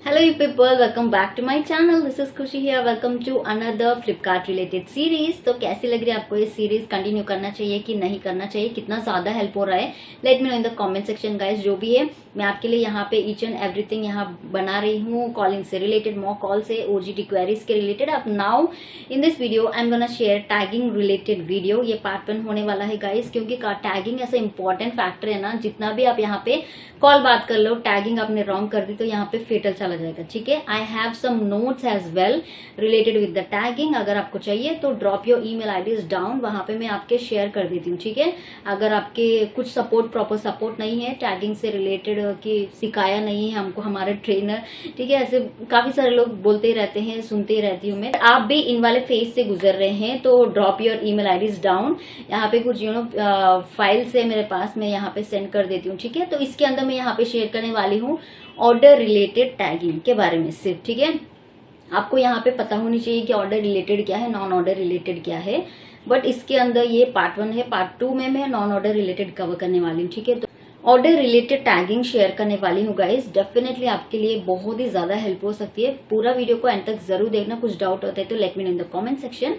Hello you people, welcome back to my channel. This is Khushi here. Welcome to another Flipkart related series. तो कैसी लग रही है आपको ये सीरीज? कंटिन्यू करना चाहिए कि नहीं करना चाहिए? कितना ज्यादा हेल्प हो रहा है? Let me know in the comment section guys. जो भी है मैं आपके लिए यहाँ पे ईच एंड एवरीथिंग यहाँ बना रही हूँ. कॉलिंग से रिलेटेड, मॉक कॉल से, ओजीटी क्वेरीज के रिलेटेड. अब now in this video I am gonna share tagging related video. ये पार्ट 1 होने वाला है गाइस, क्योंकि टैगिंग ऐसा इंपॉर्टेंट फैक्टर है ना. जितना भी आप यहाँ पे कॉल बात कर लो, टैगिंग आपने रॉन्ग कर दी तो यहाँ पे फेटल चला जाएगा. ठीक है, I have some notes as well related with the tagging. अगर आपको चाहिए तो drop your email IDs down, वहां पे मैं आपके शेयर कर देती हूँ. ठीक है, अगर आपके कुछ सपोर्ट, प्रॉपर सपोर्ट नहीं है टैगिंग से रिलेटेड, कि सिखाया नहीं है हमको हमारे ट्रेनर. ठीक है, ऐसे काफी सारे लोग बोलते ही रहते हैं, सुनते ही रहती हूँ मैं. आप भी इन वाले फेज से गुजर रहे हैं तो drop your email IDs down. यहाँ पे कुछ फाइल्स है मेरे पास, मैं यहाँ पे सेंड कर देती हूँ. ठीक है, तो इसके अंदर मैं यहाँ पे शेयर करने वाली हूँ ऑर्डर रिलेटेड टैगिंग के बारे में सिर्फ. ठीक है, आपको यहाँ पे पता होनी चाहिए कि ऑर्डर रिलेटेड क्या है, नॉन ऑर्डर रिलेटेड क्या है. बट इसके अंदर ये पार्ट 1 है. पार्ट 2 में मैं नॉन ऑर्डर रिलेटेड कवर करने वाली हूँ. ठीक है, तो ऑर्डर रिलेटेड टैगिंग शेयर करने वाली हूँ गाइस. डेफिनेटली आपके लिए बहुत ही ज्यादा हेल्प हो सकती है. पूरा वीडियो को एंड तक जरूर देखना. कुछ डाउट होता है तो let me know in the comment section.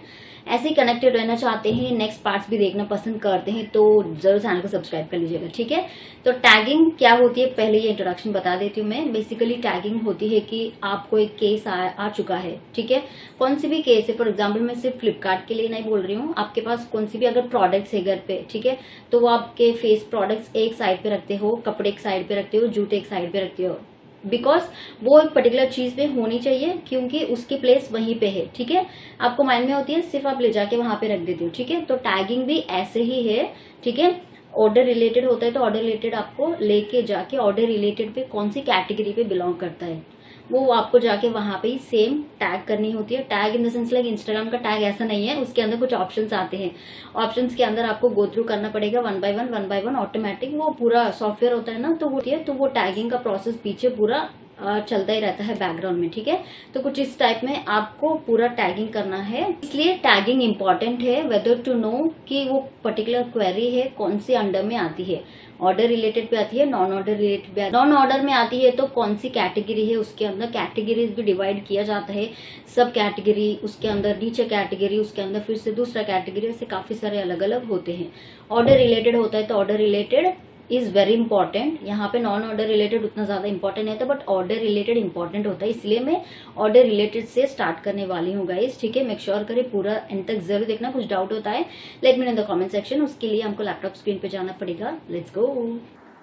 ऐसे ही कनेक्टेड रहना चाहते हैं, नेक्स्ट पार्ट्स भी देखना पसंद करते हैं तो जरूर चैनल को सब्सक्राइब कर लीजिएगा. ठीक है, तो टैगिंग क्या होती है पहले ये इंट्रोडक्शन बता देती हूँ मैं. बेसिकली टैगिंग होती है कि आपको एक केस आ चुका है. ठीक है, कौन सी भी केस है, फॉर एग्जाम्पल मैं सिर्फ फ्लिपकार्ट के लिए नहीं बोल रही हूँ. आपके पास कौन सी भी अगर प्रोडक्ट्स है घर पे, ठीक है, तो वो आपके फेस प्रोडक्ट्स एक साइड पे रखते हो, कपड़े एक साइड पे रखते हो, जूते एक साइड पे रखते हो, बिकॉज वो एक पर्टिकुलर चीज पे होनी चाहिए क्योंकि उसकी प्लेस वहीं पे है. ठीक है, आपको माइंड में होती है, सिर्फ आप ले जाके वहां पे रख देते हो. ठीक है, तो टैगिंग भी ऐसे ही है. ठीक है, ऑर्डर रिलेटेड होता है तो ऑर्डर रिलेटेड आपको लेके जाके ऑर्डर रिलेटेड पे कौन सी कैटेगरी पे बिलोंग करता है वो आपको जाके वहां पे ही सेम टैग करनी होती है. Tag in the sense like Instagram का टैग ऐसा नहीं है, उसके अंदर कुछ ऑप्शंस आते हैं. ऑप्शंस के अंदर आपको गो थ्रू करना पड़ेगा वन बाय वन ऑटोमेटिक. वो पूरा सॉफ्टवेयर होता है ना, तो वो टैगिंग का प्रोसेस पीछे पूरा चलता ही रहता है बैकग्राउंड में. ठीक है, तो कुछ इस टाइप में आपको पूरा टैगिंग करना है. इसलिए टैगिंग इंपॉर्टेंट है, वेदर टू नो कि वो पर्टिकुलर क्वेरी है कौन से अंडर में आती है. ऑर्डर रिलेटेड पे आती है, नॉन ऑर्डर रिलेटेड पे. नॉन ऑर्डर में आती है तो कौन सी कैटेगरी है, उसके अंदर कैटेगरीज भी डिवाइड किया जाता है. सब कैटेगरी, उसके अंदर नीचे कैटेगरी, उसके अंदर फिर से दूसरा कैटेगरी, ऐसे काफी सारे अलग अलग होते हैं. ऑर्डर रिलेटेड होता है तो order related is very important. यहाँ पे नॉन ऑर्डर रिलेटेड उतना ज्यादा इंपॉर्टेंट नहीं था, बट ऑर्डर रिलेटेड इंपॉर्टेंट होता है. इसलिए मैं ऑर्डर रिलेटेड से स्टार्ट करने वाली हूँ गाइस. ठीक है, मेक श्योर करें पूरा एंड तक जरूर देखना. कुछ डाउट होता है let me know in the comment section. उसके लिए हमको लैपटॉप स्क्रीन पे जाना पड़ेगा. Let's go.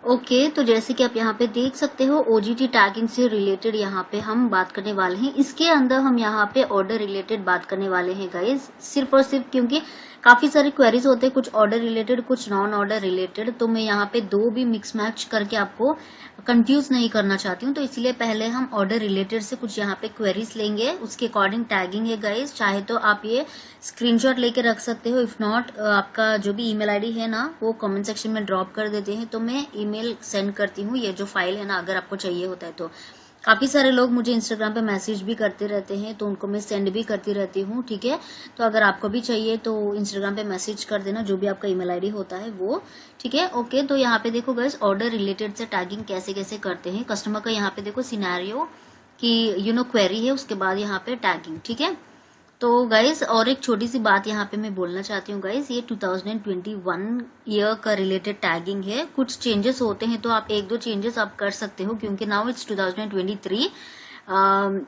ओके, तो जैसे कि आप यहाँ पे देख सकते हो ओजीटी टैगिंग से रिलेटेड यहाँ पे हम बात करने वाले हैं. इसके अंदर हम यहाँ पे ऑर्डर रिलेटेड बात करने वाले हैं गाइस, सिर्फ और सिर्फ क्योंकि काफी सारे क्वेरीज होते हैं, कुछ ऑर्डर रिलेटेड, कुछ नॉन ऑर्डर रिलेटेड. तो मैं यहाँ पे दो भी मिक्स मैच करके आपको कंफ्यूज नहीं करना चाहती हूँ. तो इसलिए पहले हम ऑर्डर रिलेटेड से कुछ यहाँ पे क्वेरीज लेंगे, उसके अकॉर्डिंग टैगिंग है गाइस. चाहे तो आप ये स्क्रीनशॉट लेके रख सकते हो, इफ नॉट आपका जो भी ईमेल आईडी है ना वो कमेंट सेक्शन में ड्रॉप कर देते हैं तो मैं ईमेल सेंड करती हूँ ये जो फाइल है ना, अगर आपको चाहिए होता है तो. काफी सारे लोग मुझे इंस्टाग्राम पे मैसेज भी करते रहते हैं तो उनको मैं सेंड भी करती रहती हूँ. ठीक है, तो अगर आपको भी चाहिए तो इंस्टाग्राम पे मैसेज कर देना, जो भी आपका ईमेल आईडी होता है वो. ठीक है, ओके. तो यहाँ पे देखो गाइस ऑर्डर रिलेटेड से टैगिंग कैसे कैसे करते हैं. कस्टमर का यहाँ पे देखो सिनेरियो की क्वेरी है, उसके बाद यहाँ पे टैगिंग. ठीक है, तो गाइस और एक छोटी सी बात यहाँ पे मैं बोलना चाहती हूँ गाइस, ये 2021 ईयर का रिलेटेड टैगिंग है. कुछ चेंजेस होते हैं तो आप एक दो चेंजेस आप कर सकते हो क्योंकि नाउ इट्स 2023.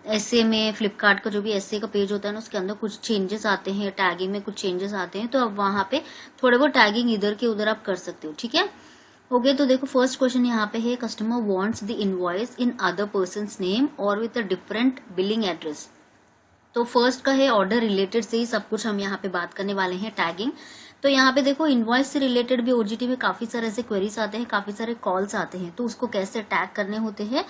ऐसे में फ्लिपकार्ट का जो भी ऐसे का पेज होता है ना उसके अंदर कुछ चेंजेस आते हैं, टैगिंग में कुछ चेंजेस आते हैं, तो अब वहां पे थोड़े बहुत टैगिंग इधर के उधर आप कर सकते हो. ठीक है, ओके. तो देखो फर्स्ट क्वेश्चन यहाँ पे है, customer wants the invoice in other persons name और with a different billing address. तो फर्स्ट का है ऑर्डर रिलेटेड से ही सब कुछ हम यहाँ पे बात करने वाले हैं टैगिंग. तो यहाँ पे देखो इनवॉइस से रिलेटेड भी ओजीटी में काफी सारे ऐसे क्वेरीज आते हैं, काफी सारे कॉल्स आते हैं, तो उसको कैसे टैग करने होते हैं.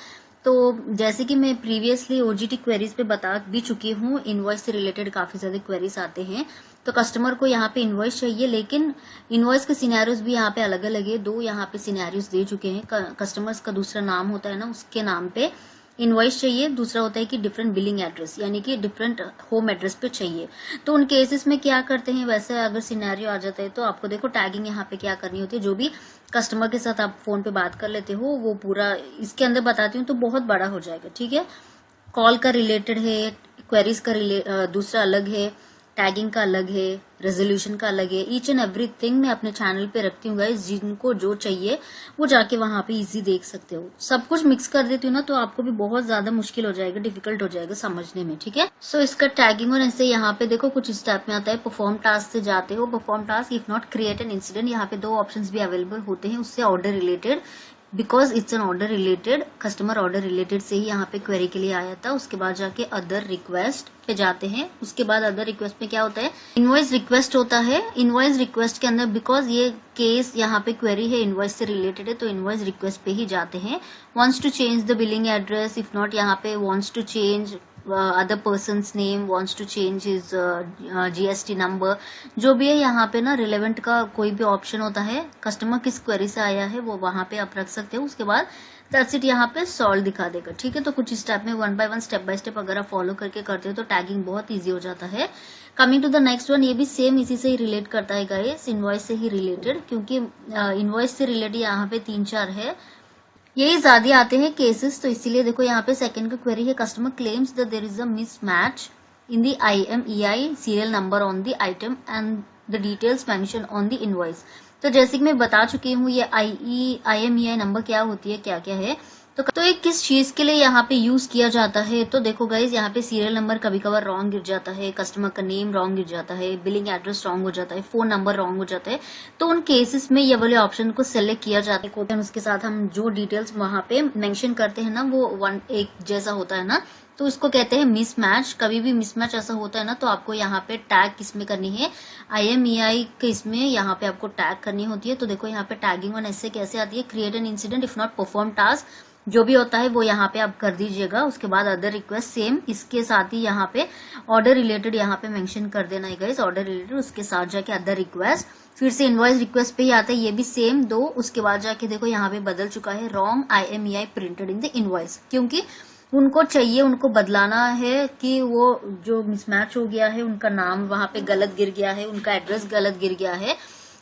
तो जैसे कि मैं प्रीवियसली ओजीटी क्वेरीज पे बता भी चुकी हूँ, इनवॉइस से रिलेटेड काफी सारे क्वेरीज आते हैं. तो कस्टमर को यहाँ पे इनवॉइस चाहिए, लेकिन इनवॉइस के सिनेरियोज भी यहाँ पे अलग अलग है. दो यहाँ पे सिनेरियोज दे चुके हैं. कस्टमर्स का दूसरा नाम होता है ना, उसके नाम पे इनवॉइस चाहिए. दूसरा होता है कि डिफरेंट बिलिंग एड्रेस, यानी कि डिफरेंट होम एड्रेस पे चाहिए. तो उन केसेस में क्या करते हैं, वैसे अगर सिनेरियो आ जाता है तो आपको देखो टैगिंग यहाँ पे क्या करनी होती है. जो भी कस्टमर के साथ आप फोन पे बात कर लेते हो वो पूरा इसके अंदर बताती हूँ तो बहुत बड़ा हो जाएगा. ठीक है, कॉल का रिलेटेड है, क्वेरीज का दूसरा अलग है, टैगिंग का अलग है, रेजोल्यूशन का अलग है। ईच एंड एवरीथिंग मैं अपने चैनल पे रखती हूँ गाइस, जिनको जो चाहिए वो जाके वहां पे इजी देख सकते हो। सब कुछ मिक्स कर देती हूँ ना तो आपको भी बहुत ज्यादा मुश्किल हो जाएगा, डिफिकल्ट हो जाएगा समझने में, ठीक है। सो इसका टैगिंग और ऐसे यहाँ पे देखो कुछ स्टेप में आता है, परफॉर्म टास्क से जाते हो, perform task if not create an incident, यहाँ पे 2 ऑप्शंस भी अवेलेबल होते हैं, उससे order related, because it's an order related, customer order related से ही यहाँ पे क्वेरी के लिए आया था। उसके बाद जाके अदर रिक्वेस्ट पे जाते हैं। उसके बाद अदर रिक्वेस्ट में क्या होता है, इनवॉइस रिक्वेस्ट होता है। इनवॉइस रिक्वेस्ट के अंदर बिकॉज ये केस यहाँ पे क्वेरी है इनवॉइस से रिलेटेड है, तो इनवॉइस रिक्वेस्ट पे ही जाते हैं। Wants to change the billing address, if not यहाँ पे wants to change other person's name, wants to change his GST number, जो भी है यहाँ पे ना रिलेवेंट का कोई भी ऑप्शन होता है, कस्टमर किस क्वेरी से आया है वो वहां पे आप रख सकते हो। उसके बाद दैट्स इट, यहाँ पे सॉल्व दिखा देगा, ठीक है। तो कुछ स्टेप में 1 बाय 1 स्टेप बाय स्टेप अगर आप फॉलो करके करते हो तो टैगिंग बहुत ईजी हो जाता है। Coming to the next one, ये भी सेम इसी से ही रिलेट करता है गाइस, इनवॉइस से ही रिलेटेड, क्योंकि इनवॉइस से रिलेटेड यहाँ पे 3-4 है, यही ज्यादा आते हैं केसेस, तो इसीलिए देखो यहाँ पे सेकंड का क्वेरी है, customer claims that there is a mismatch in the IMEI serial number on the item and the details mention on the invoice. तो जैसे कि मैं बता चुकी हूँ ये IMEI नंबर क्या होती है, क्या क्या है, तो ये किस चीज के लिए यहाँ पे यूज किया जाता है। तो देखो गाइज, यहाँ पे सीरियल नंबर कभी कभार रॉन्ग गिर जाता है, कस्टमर का नेम रॉन्ग गिर जाता है, बिलिंग एड्रेस रॉन्ग हो जाता है, फोन नंबर रॉन्ग हो जाता है, तो उन केसेस में ये वाले ऑप्शन को सिलेक्ट किया जाता है। उसके साथ हम जो डिटेल्स वहाँ पे मेंशन करते हैं ना वो एक जैसा होता है ना, तो इसको कहते हैं मिसमैच। कभी भी मिसमैच ऐसा होता है ना तो आपको यहाँ पे टैग किसमें करनी है, IMEI के इसमें यहाँ पे आपको टैग करनी होती है। तो देखो यहाँ पे टैगिंग वन ऐसे कैसे आती है, create an incident if not perform task, जो भी होता है वो यहाँ पे आप कर दीजिएगा। उसके बाद अदर रिक्वेस्ट सेम, इसके साथ ही यहाँ पे ऑर्डर रिलेटेड यहाँ पे मेंशन कर देना है गाइस, ऑर्डर रिलेटेड, उसके साथ जाके अदर रिक्वेस्ट, फिर से इनवॉइस रिक्वेस्ट पे ही आता है, ये भी सेम 2। उसके बाद जाके देखो यहाँ पे बदल चुका है, wrong IMEI printed in the invoice, क्योंकि उनको चाहिए, उनको बदलाना है कि वो जो मिसमैच हो गया है, उनका नाम वहां पे गलत गिर गया है, उनका एड्रेस गलत गिर गया है,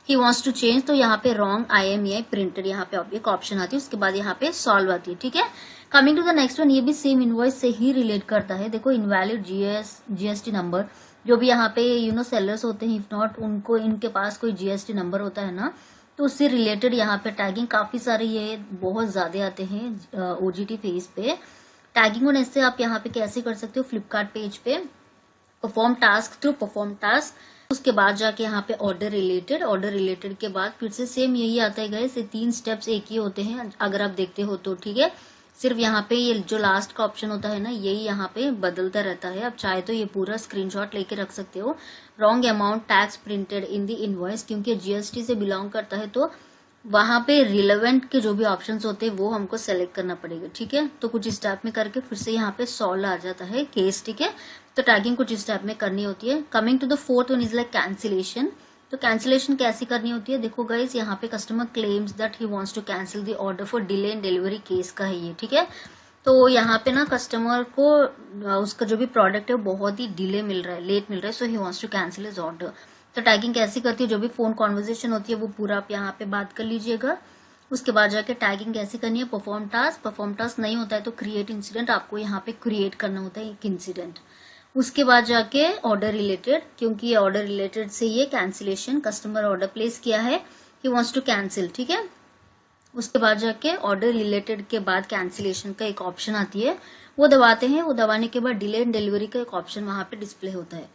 ही वॉन्ट्स टू चेंज, तो यहाँ पे रॉन्ग IMEI प्रिंटेड यहाँ पे एक ऑप्शन आती है। उसके बाद यहाँ पे सॉल्व आती है, ठीक है। Coming to the next one, ये भी सेम इनवॉइस से ही रिलेट करता है। देखो इनवैलिड GST नंबर, जो भी यहाँ पे सेलर्स होते हैं, इफ नॉट उनको इनके पास कोई GST नंबर होता है ना, तो उससे रिलेटेड यहाँ पे टैगिंग काफी सारे ये बहुत ज्यादा आते हैं OGT फेज पे। टैगिंग और ऐसे आप यहाँ पे कैसे कर सकते हो, फ्लिपकार्ट पेज पे perform task through perform task, उसके बाद जाके यहाँ पे ऑर्डर रिलेटेड के बाद फिर से सेम यही आता है गाइस, ये 3 स्टेप्स एक ही होते हैं अगर आप देखते हो तो, ठीक है। सिर्फ यहाँ पे ये जो लास्ट का ऑप्शन होता है ना, यही यहाँ पे बदलता रहता है। आप चाहे तो ये पूरा स्क्रीनशॉट लेके रख सकते हो। Wrong amount tax printed in the invoice, क्योंकि GST से बिलोंग करता है तो वहां पे रिलेवेंट के जो भी ऑप्शंस होते हैं वो हमको सेलेक्ट करना पड़ेगा, ठीक है। तो कुछ स्टेप में करके फिर से यहाँ पे सॉल्व आ जाता है केस, ठीक है। तो टैगिंग कुछ स्टेप में करनी होती है। Coming to the fourth one is like cancellation. तो कैंसिलेशन कैसी करनी होती है, देखो गाइस, यहाँ पे customer claims that he wants to cancel the order for delay in delivery case का है ये, ठीक है। तो यहाँ पे ना कस्टमर को उसका जो भी प्रोडक्ट है वो बहुत ही डिले मिल रहा है, लेट मिल रहा है, so he wants to cancel his order. तो टैगिंग कैसी करती है, जो भी फोन कॉन्वर्जेशन होती है वो पूरा आप यहाँ पे बात कर लीजिएगा। उसके बाद जाके टैगिंग कैसे करनी है, परफॉर्म टास्क नहीं होता है तो क्रिएट इंसिडेंट, आपको यहाँ पे क्रिएट करना होता है एक इंसिडेंट। उसके बाद जाके ऑर्डर रिलेटेड, क्योंकि ये ऑर्डर रिलेटेड से ये कैंसिलेशन, कस्टमर ऑर्डर प्लेस किया है, ही वांट्स टू कैंसिल, ठीक है। उसके बाद जाके ऑर्डर रिलेटेड के बाद कैंसिलेशन का एक ऑप्शन आती है, वो दबाते हैं। वो दबाने के बाद डिले इन डिलीवरी का एक ऑप्शन वहां पे डिस्प्ले होता है।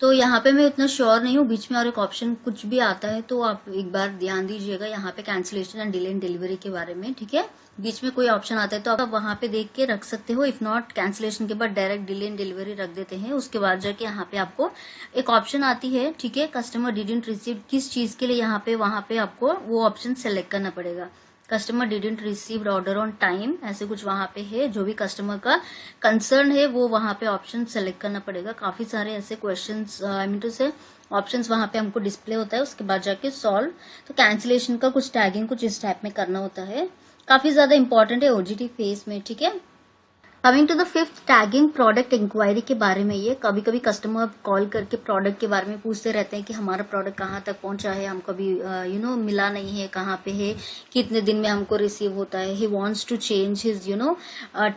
तो यहाँ पे मैं उतना श्योर नहीं हूँ, बीच में और एक ऑप्शन कुछ भी आता है तो आप एक बार ध्यान दीजिएगा यहाँ पे cancellation and delay in delivery के बारे में, ठीक है। बीच में कोई ऑप्शन आता है तो आप वहां पे देख के रख सकते हो, इफ नॉट कैंसिलेशन के बाद डायरेक्ट डिले इन डिलीवरी रख देते हैं। उसके बाद जाके यहाँ पे आपको एक ऑप्शन आती है, ठीक है, कस्टमर डिडंट रिसीव, किस चीज के लिए यहाँ पे वहां पे आपको वो ऑप्शन सेलेक्ट करना पड़ेगा। Customer didn't receive order on time, ऐसे कुछ वहां पे है, जो भी कस्टमर का कंसर्न है वो वहां पे ऑप्शन सेलेक्ट करना पड़ेगा। काफी सारे ऐसे क्वेश्चंस आई मीन टू से ऑप्शंस वहां पे हमको डिस्प्ले होता है। उसके बाद जाके सॉल्व, तो कैंसिलेशन का कुछ टैगिंग कुछ इस टाइप में करना होता है, काफी ज्यादा इंपॉर्टेंट है OGT फेज में, ठीक है। Coming to the fifth, tagging product inquiry के बारे में। ये कभी कभी कस्टमर कॉल करके प्रोडक्ट के बारे में पूछते रहते हैं कि हमारा प्रोडक्ट कहाँ तक पहुंचा है, हमको अभी मिला नहीं है, कहाँ पे है, कितने दिन में हमको रिसीव होता है। He wants to change his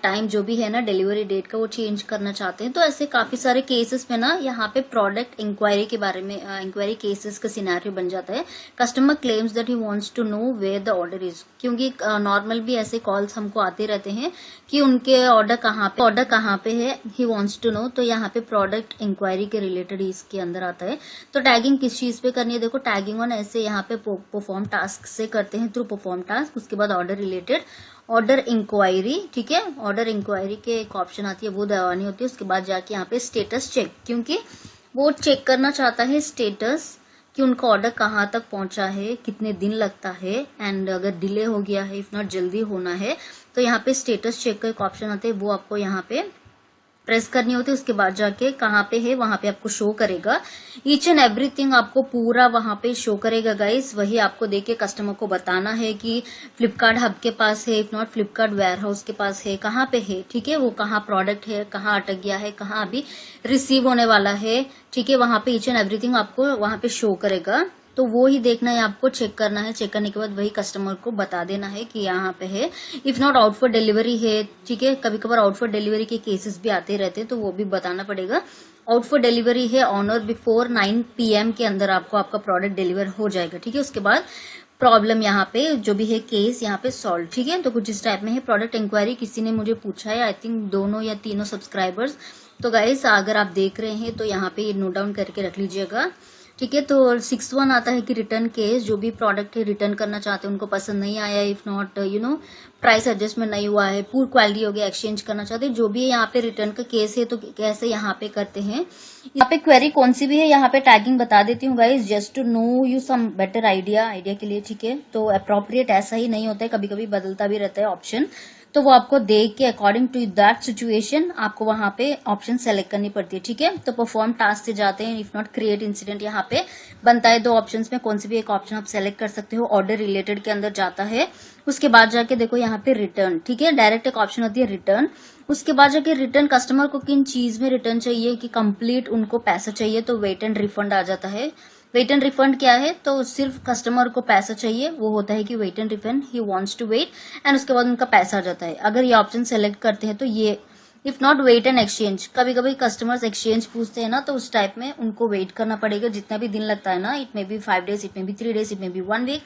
time जो भी है ना डिलीवरी डेट का, वो चेंज करना चाहते हैं। तो ऐसे काफी सारे केसेस में ना यहाँ पे प्रोडक्ट इंक्वायरी के बारे में इंक्वायरी केसेस का सिनेरियो बन जाता है। Customer claims that he wants to know where the order is, क्योंकि नॉर्मल भी ऐसे कॉल्स हमको आते रहते हैं कि उनके ऑर्डर कहाँ पे है, ही वांट्स टू नो। तो यहाँ पे प्रोडक्ट इंक्वायरी के रिलेटेड इसके अंदर आता है। तो टैगिंग किस चीज पे करनी है, देखो टैगिंग ऑन ऐसे यहाँ पे परफॉर्म टास्क से करते हैं, थ्रू परफॉर्म टास्क। उसके बाद ऑर्डर रिलेटेड, ऑर्डर इंक्वायरी, ठीक है। ऑर्डर इंक्वायरी के एक ऑप्शन आती है, वो दबानी होती है। उसके बाद जाके यहाँ पे स्टेटस चेक, क्योंकि वो चेक करना चाहता है स्टेटस कि उनका ऑर्डर कहाँ तक पहुंचा है, कितने दिन लगता है, एंड अगर डिले हो गया है, इफ नॉट जल्दी होना है, तो यहाँ पे स्टेटस चेक का एक ऑप्शन आता है, वो आपको यहाँ पे प्रेस करनी होती है। उसके बाद जाके कहाँ पे है वहां पे आपको शो करेगा, ईच एंड एवरीथिंग आपको पूरा वहां पे शो करेगा गाइस। वही आपको देके कस्टमर को बताना है कि फ्लिपकार्ट हब के पास है, if not Flipkart warehouse के पास है, कहाँ पे है, ठीक है। वो कहाँ प्रोडक्ट है, कहाँ अटक गया है, कहाँ अभी रिसीव होने वाला है, ठीक है। वहां पे ईच एंड एवरीथिंग आपको वहां पे शो करेगा। तो वो ही देखना है, आपको चेक करना है। चेक करने के बाद वही कस्टमर को बता देना है कि यहाँ पे है। If not out for delivery है, ठीक है। कभी कभार आउट फॉर डिलीवरी के केसेस भी आते रहते हैं, तो वो भी बताना पड़ेगा। आउट फॉर डिलीवरी है, ऑन और बिफोर 9 PM के अंदर आपको आपका प्रोडक्ट डिलीवर हो जाएगा, ठीक है। उसके बाद प्रॉब्लम यहाँ पे जो भी है केस यहाँ पे सॉल्व, ठीक है। तो कुछ इस टाइप में है प्रोडक्ट इंक्वायरी। किसी ने मुझे पूछा है, आई थिंक 2 या 3 सब्सक्राइबर्स। तो गाइस अगर आप देख रहे हैं तो यहाँ पे नोट डाउन करके रख लीजिएगा, ठीक है। तो 6th वन आता है कि रिटर्न केस, जो भी प्रोडक्ट है रिटर्न करना चाहते हैं, उनको पसंद नहीं आया, इफ नॉट प्राइस एडजस्टमेंट नहीं हुआ है, पुअर क्वालिटी हो गया, एक्सचेंज करना चाहते हैं, जो भी है यहाँ पे रिटर्न का केस है, तो कैसे यहाँ पे करते हैं। यहाँ पे क्वेरी कौन सी भी है यहाँ पे टैगिंग बता देती हूँ guys, just to know you some better idea के लिए, ठीक है। तो अप्रोप्रिएट ऐसा ही नहीं होता है, कभी कभी बदलता भी रहता है ऑप्शन। तो वो आपको देख के अकॉर्डिंग टू दैट सिचुएशन आपको वहां पे ऑप्शन सेलेक्ट करनी पड़ती है, ठीक है। तो परफॉर्म टास्क से जाते हैं, इफ नॉट क्रिएट इंसिडेंट यहाँ पे बनता है। 2 ऑप्शंस में कोई सी भी एक ऑप्शन आप सेलेक्ट कर सकते हो। ऑर्डर रिलेटेड के अंदर जाता है। उसके बाद जाके देखो यहाँ पे रिटर्न, ठीक है। डायरेक्ट एक ऑप्शन होती है रिटर्न। उसके बाद जाके रिटर्न, कस्टमर को किन चीज में रिटर्न चाहिए, कि कंप्लीट उनको पैसा चाहिए तो वेट एंड रिफंड आ जाता है। वेट एंड रिफंड क्या है, तो सिर्फ कस्टमर को पैसा चाहिए, वो होता है कि wait and refund, he wants to wait, and उसके बाद उनका पैसा आ जाता है। अगर ये ऑप्शन सेलेक्ट करते हैं तो ये, if not wait and exchange, कभी कभी कस्टमर्स एक्सचेंज पूछते हैं ना, तो उस टाइप में उनको वेट करना पड़ेगा, जितना भी दिन लगता है ना, it may be 5 days, it may be 3 days, it may be 1 week,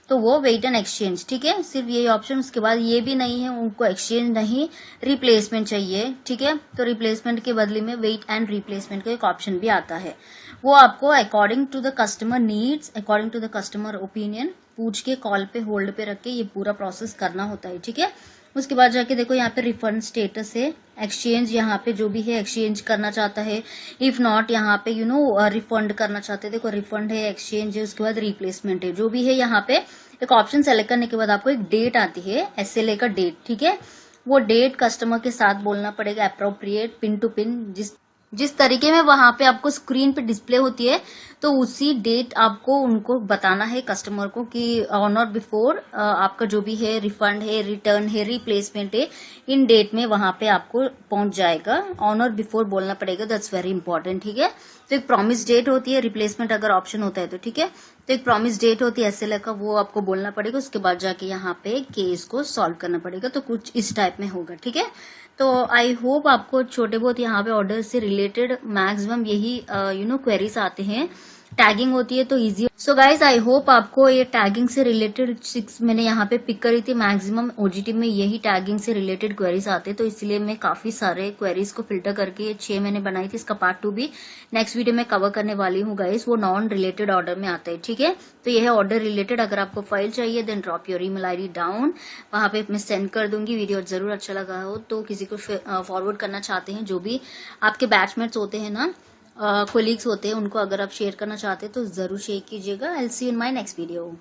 तो वो वेट एंड एक्सचेंज, ठीक है। सिर्फ ये ऑप्शन। उसके बाद ये भी नहीं है, उनको एक्सचेंज नहीं, रिप्लेसमेंट चाहिए, ठीक है। तो रिप्लेसमेंट के बदले में वेट एंड रिप्लेसमेंट का एक ऑप्शन भी आता है। वो आपको according to the customer needs, according to the customer opinion पूछ के कॉल पे होल्ड पे रख के ये पूरा प्रोसेस करना होता है, ठीक है। उसके बाद जाके देखो यहाँ पे रिफंड स्टेटस है, एक्सचेंज यहाँ पे जो भी है एक्सचेंज करना चाहता है, इफ नॉट यहाँ पे रिफंड करना चाहते हैं, देखो रिफंड है, एक्सचेंज है, उसके बाद रिप्लेसमेंट है, जो भी है यहाँ पे एक ऑप्शन सेलेक्ट करने के बाद आपको एक डेट आती है, SLA का डेट, ठीक है। वो डेट कस्टमर के साथ बोलना पड़ेगा, अप्रोप्रिएट पिन टू पिन, जिस तरीके में वहां पे आपको स्क्रीन पे डिस्प्ले होती है, तो उसी डेट आपको उनको बताना है कस्टमर को कि ऑन और बिफोर आपका जो भी है रिफंड है, रिटर्न है, रिप्लेसमेंट है, इन डेट में वहां पे आपको पहुंच जाएगा। ऑन और बिफोर बोलना पड़ेगा, दैट्स वेरी इंपॉर्टेंट, ठीक है। तो एक प्रॉमिस डेट होती है, रिप्लेसमेंट अगर ऑप्शन होता है तो, ठीक है। तो एक प्रॉमिस डेट होती है SLA का, वो आपको बोलना पड़ेगा। उसके बाद जाके यहाँ पे केस को सॉल्व करना पड़ेगा। तो कुछ इस टाइप में होगा, ठीक है। तो आई होप आपको छोटे बहुत यहाँ पे ऑर्डर से रिलेटेड मैक्सिमम यही क्वेरीज आते हैं। टैगिंग होती है तो easy. So guys I hope आपको ये टैगिंग से रिलेटेड 6 मैंने यहाँ पे पिक करी थी, मैक्सिमम OGT में यही टैगिंग से रिलेटेड क्वेरीज आते हैं, तो इसलिए मैं काफी सारे क्वेरीज को फिल्टर करके 6 मैंने बनाई थी। इसका पार्ट 2 भी नेक्स्ट वीडियो में कवर करने वाली हूँ गाइज, वो नॉन रिलेटेड ऑर्डर में आता है, ठीक है। तो ये है ऑर्डर रिलेटेड। अगर आपको फाइल चाहिए then drop your email ID down, वहां पे मैं सेंड कर दूंगी। वीडियो जरूर अच्छा लगा हो तो किसी को फॉरवर्ड करना चाहते हैं, जो भी आपके बैचमेट्स होते हैं ना, कोलीग्स होते हैं, उनको अगर आप शेयर करना चाहते हैं तो जरूर शेयर कीजिएगा। I will see you in my next video.